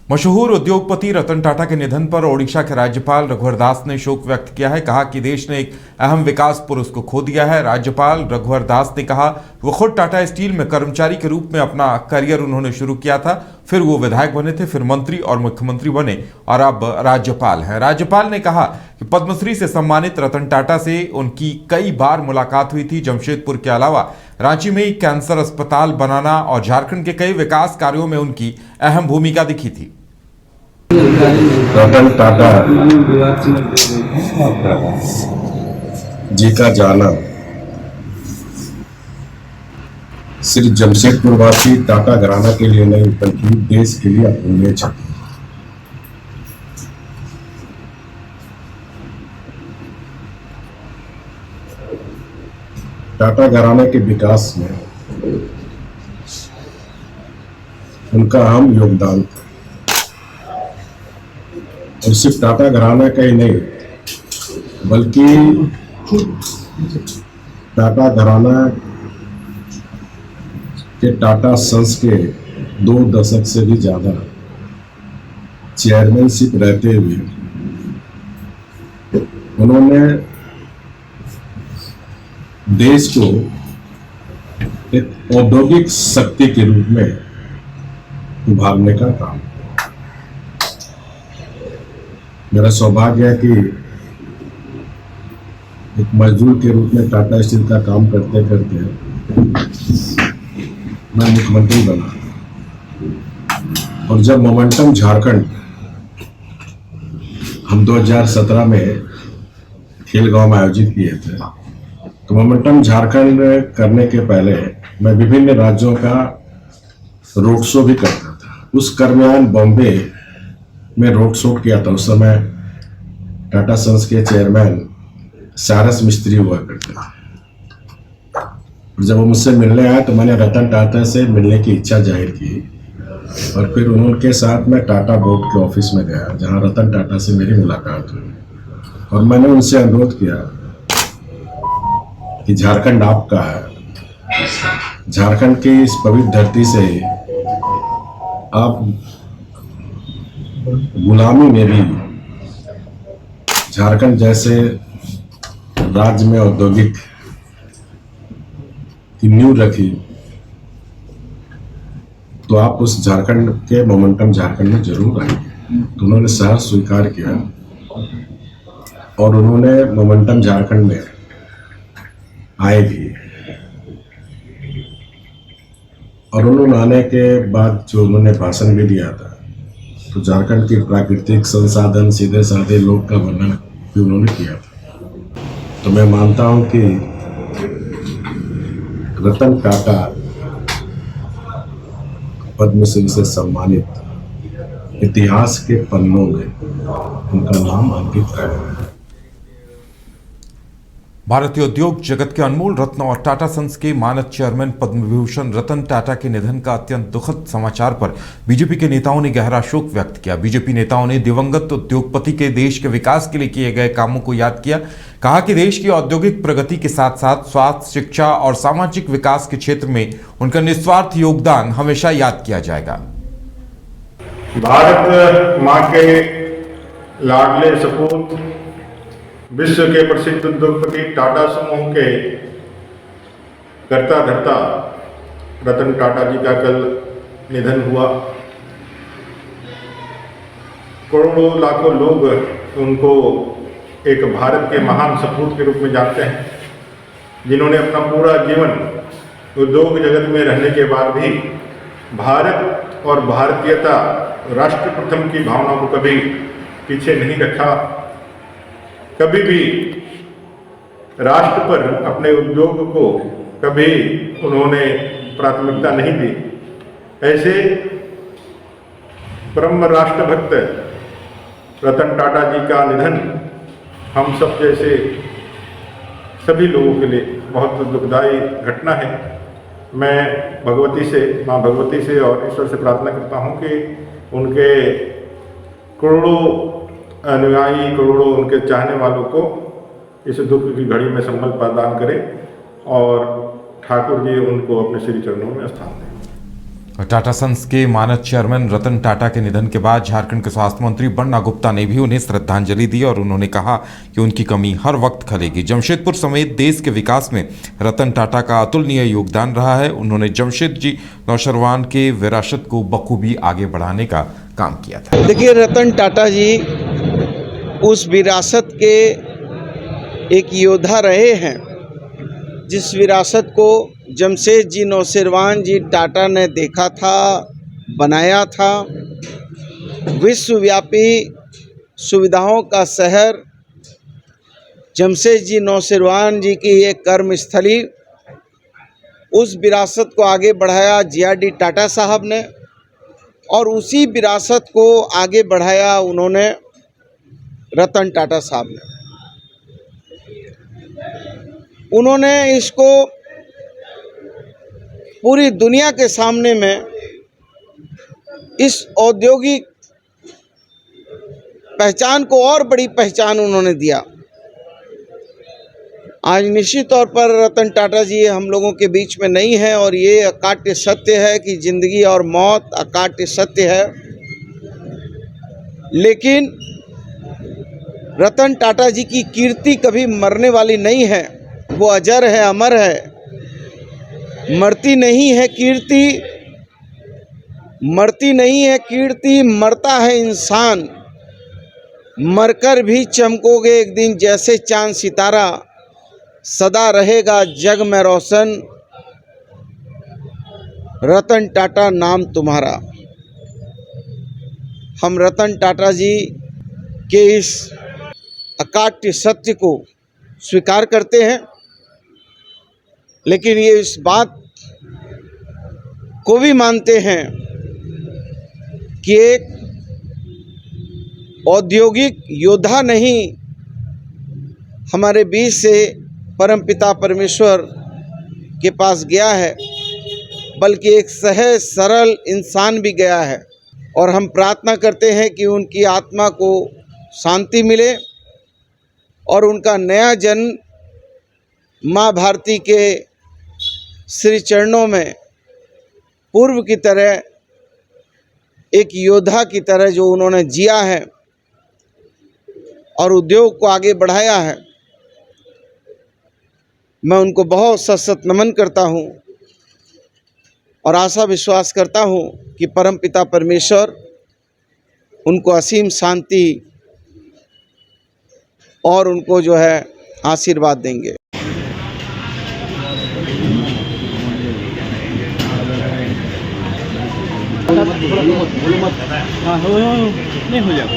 मशहूर उद्योगपति रतन टाटा के निधन पर ओडिशा के राज्यपाल रघुवर दास ने शोक व्यक्त किया है। कहा कि देश ने एक अहम विकास पुरुष को खो दिया है। राज्यपाल रघुवर दास ने कहा वो खुद टाटा स्टील में कर्मचारी के रूप में अपना करियर उन्होंने शुरू किया था, फिर वो विधायक बने थे, फिर मंत्री और मुख्यमंत्री बने और अब राज्यपाल हैं। राज्यपाल ने कहा कि पद्मश्री से सम्मानित रतन टाटा से उनकी कई बार मुलाकात हुई थी। जमशेदपुर के अलावा रांची में कैंसर अस्पताल बनाना और झारखंड के कई विकास कार्यों में उनकी अहम भूमिका दिखी थी। रतन टाटा जी का जाना सिर्फ जमशेदपुर वासी टाटा घराना के लिए नहीं बल्कि देश के लिए अपूर्णीय क्षति। टाटा घराना के विकास में उनका अहम योगदान था और सिर्फ टाटा घराना का ही नहीं बल्कि टाटा घराना के टाटा सन्स के 2 दशक से भी ज्यादा चेयरमैनशिप रहते हुए उन्होंने देश को एक औद्योगिक शक्ति के रूप में उभारने का काम। मेरा सौभाग्य है कि एक मजदूर के रूप में टाटा स्टील का काम करते करते मैं मुख्यमंत्री बना और जब मोमेंटम झारखंड हम 2017 में खेलगांव में आयोजित किए थे, तो मोमेंटम झारखंड करने के पहले मैं विभिन्न राज्यों का रोड शो भी करता था। उस दरमियान बॉम्बे में रोड शो किया था। उस समय टाटा सन्स के चेयरमैन सारस मिस्त्री हुआ करते थे। जब वो मुझसे मिलने आए तो मैंने रतन टाटा से मिलने की इच्छा जाहिर की और फिर उनके साथ मैं टाटा बोर्ड के ऑफिस में गया जहां रतन टाटा से मेरी मुलाकात हुई और मैंने उनसे अनुरोध किया कि झारखंड आपका है, झारखंड की इस पवित्र धरती से आप गुलामी में भी झारखंड जैसे राज्य में औद्योगिक की नींव रखी, तो आप उस झारखंड के मोमेंटम झारखंड में जरूर आएंगे। तो उन्होंने सहर्ष स्वीकार किया और उन्होंने मोमेंटम झारखंड में आए भी और उन्होंने आने के बाद जो उन्होंने भाषण भी दिया था तो झारखंड के प्राकृतिक संसाधन, सीधे साधे लोग का वर्णन भी उन्होंने किया था। तो मैं मानता हूं कि रतन टाटा पद्मश्री से सम्मानित इतिहास के पन्नों में उनका नाम अंकित है। भारतीय उद्योग जगत के अनमोल रत्न और टाटा सन्स के मानद चेयरमैन पद्म विभूषण रतन टाटा के निधन का अत्यंत दुखद समाचार पर बीजेपी के नेताओं ने गहरा शोक व्यक्त किया। बीजेपी नेताओं ने दिवंगत उद्योगपति के देश के विकास के लिए किए गए कामों को याद किया। कहा कि देश की औद्योगिक प्रगति के साथ साथ स्वास्थ्य, शिक्षा और सामाजिक विकास के क्षेत्र में उनका निस्वार्थ योगदान हमेशा याद किया जाएगा। भारत मां के लाडले सपूत विश्व के प्रसिद्ध उद्योगपति टाटा समूह के कर्ता धर्ता रतन टाटा जी का कल निधन हुआ। करोड़ों लाखों लोग उनको एक भारत के महान सपूत के रूप में जानते हैं, जिन्होंने अपना पूरा जीवन उद्योग जगत में रहने के बाद भी भारत और भारतीयता, राष्ट्र प्रथम की भावना को कभी पीछे नहीं रखा। कभी भी राष्ट्र पर अपने उद्योग को कभी उन्होंने प्राथमिकता नहीं दी। ऐसे परम राष्ट्रभक्त रतन टाटा जी का निधन हम सब जैसे सभी लोगों के लिए बहुत दुखदायी घटना है। मैं माँ भगवती से और ईश्वर से प्रार्थना करता हूँ कि उनके करोड़ों अनुयायी, करोड़ों उनके चाहने वालों को इस दुख की घड़ी में संबल प्रदान करें और ठाकुर जी उनको अपने श्री चरणों में स्थान दें। टाटा सन्स के मानद चेयरमैन रतन टाटा के निधन के बाद झारखंड के स्वास्थ्य मंत्री बन्ना गुप्ता ने भी उन्हें श्रद्धांजलि दी और उन्होंने कहा कि उनकी कमी हर वक्त खलेगी। जमशेदपुर समेत देश के विकास में रतन टाटा का अतुलनीय योगदान रहा है। उन्होंने जमशेदजी नौशरवान के विरासत को बखूबी आगे बढ़ाने का काम किया था। देखिए, रतन टाटा जी उस विरासत के एक योद्धा रहे हैं जिस विरासत को जमशेदजी नौशेरवान जी टाटा ने देखा था, बनाया था। विश्वव्यापी सुविधाओं का शहर जमशेदजी नौशेरवान जी की ये कर्मस्थली, उस विरासत को आगे बढ़ाया JRD टाटा साहब ने और उसी विरासत को आगे बढ़ाया उन्होंने रतन टाटा साहब ने। उन्होंने इसको पूरी दुनिया के सामने में इस औद्योगिक पहचान को और बड़ी पहचान उन्होंने दिया। आज निश्चित तौर पर रतन टाटा जी हम लोगों के बीच में नहीं है और ये अकाट्य सत्य है कि जिंदगी और मौत अकाट्य सत्य है, लेकिन रतन टाटा जी की कीर्ति कभी मरने वाली नहीं है। वो अजर है, अमर है, मरती नहीं है कीर्ति, मरती नहीं है कीर्ति, मरता है इंसान। मरकर भी चमकोगे एक दिन जैसे चांद सितारा, सदा रहेगा जग में रोशन, रतन टाटा नाम तुम्हारा। हम रतन टाटा जी के इस अकाट्य सत्य को स्वीकार करते हैं, लेकिन ये इस बात को भी मानते हैं कि एक औद्योगिक योद्धा नहीं हमारे बीच से परमपिता परमेश्वर के पास गया है, बल्कि एक सहज सरल इंसान भी गया है। और हम प्रार्थना करते हैं कि उनकी आत्मा को शांति मिले और उनका नया जन्म माँ भारती के श्री चरणों में पूर्व की तरह एक योद्धा की तरह जो उन्होंने जिया है और उद्योग को आगे बढ़ाया है, मैं उनको बहुत सशक्त नमन करता हूँ और आशा विश्वास करता हूँ कि परमपिता परमेश्वर उनको असीम शांति और उनको जो है आशीर्वाद देंगे। नहीं हो जाएगा।